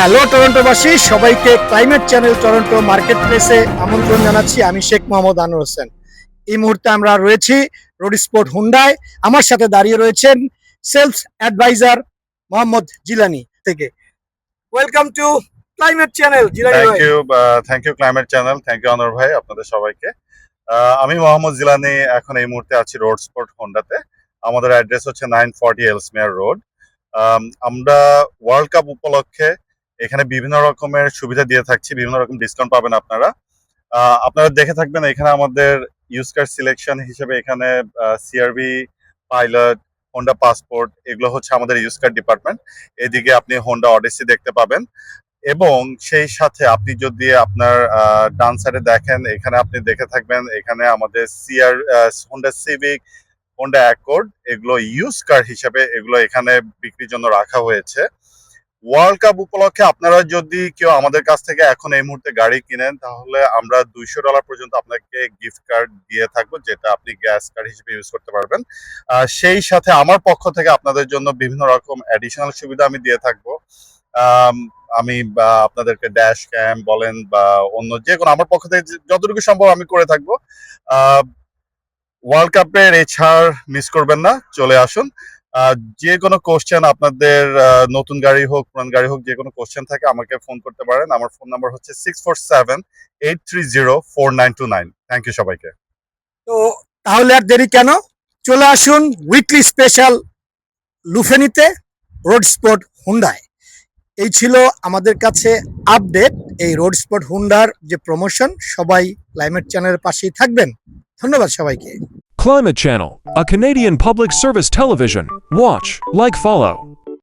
Hello টরন্টোবাসী, সবাইকে climate channel Toronto market প্লেসে আমন্ত্রণ জানাচ্ছি। আমি শেখ মোহাম্মদ আনোয়ার হোসেন। এই মুহূর্তে আমরা রয়েছি রোড স্পোর্ট হুন্ডায়। আমার সাথে দাঁড়িয়ে রয়েছেন সেলস অ্যাডভাইজার মোহাম্মদ জিলানি থেকে। Welcome to climate channel Jilani ভাই। Thank you climate channel, thank you Anwar ভাই, আপনাদের সবাইকে। আমি মোহাম্মদ জিলানি, এখন এই মুহূর্তে আছি রোড স্পোর্ট হোন্ডাতে। আমাদের অ্যাড্রেস হচ্ছে 940 এলসমিয়ার রোড। আমরা ওয়ার্ল্ড কাপ উপলক্ষে এখানে বিভিন্ন রকমের সুবিধা দিয়ে থাকছি, বিভিন্ন রকম ডিসকাউন্ট পাবেন আপনারা। আপনারা দেখে থাকবেন এখানে আমাদের ইউজ কার সিলেকশন হিসেবে এখানে সিআরভি, পাইলট, হোন্ডা পাসপোর্ট, এগুলো হচ্ছে আমাদের ইউজ কার ডিপার্টমেন্ট। এদিকে আপনি হোন্ডা অডিসি দেখতে পাবেন, এবং সেই সাথে আপনি যদি আপনার ডান সাইডে দেখেন, এখানে আপনি দেখে থাকবেন এখানে আমাদের হোন্ডা সিভিক, হোন্ডা অ্যাকর্ড, এগুলো ইউজ কার হিসেবে এগুলো এখানে বিক্রির জন্য রাখা হয়েছে। ওয়ার্ল্ড কাপ উপলক্ষে আপনারা যদি কেউ আমাদের কাছ থেকে এখন এই মুহূর্তে গাড়ি কিনেন, তাহলে আমরা $200 পর্যন্ত আপনাকে গিফট কার্ড দিয়ে থাকবো, যেটা আপনি গ্যাস কার্ড হিসেবে ইউজ করতে পারবেন। সেই সাথে আমার পক্ষ থেকে আপনাদের জন্য বিভিন্ন রকম অ্যাডিশনাল সুবিধা আমি দিয়ে থাকবো। আমি আপনাদেরকে ড্যাশ ক্যাম বলেন বা অন্য যে কোনো, আমার পক্ষ থেকে যতটুকু সম্ভব আমি করে থাকবো। ওয়ার্ল্ড কাপের এই ছাড় মিস করবেন না, চলে আসুন। যে কোনো কোশ্চেন আপনাদের, নতুন গাড়ি হোক পুরান গাড়ি হোক, যে কোনো কোশ্চেন থাকে আমাকে ফোন করতে পারেন। আমার ফোন নাম্বার হচ্ছে 647-830-4929। থ্যাংক ইউ সবাইকে। তো তাহলে আর দেরি কেন, চলে আসুন weekly special লুফেনিতে road sport Hyundai. এই ছিল আমাদের কাছে আপডেট, এই রোড স্পোর্ট হুন্ডার যে প্রমোশন। সবাই ক্লাইমেট চ্যানেলের পাশেই থাকবেন। ধন্যবাদ সবাইকে। Climate Channel, a Canadian public service television. Watch, like, follow.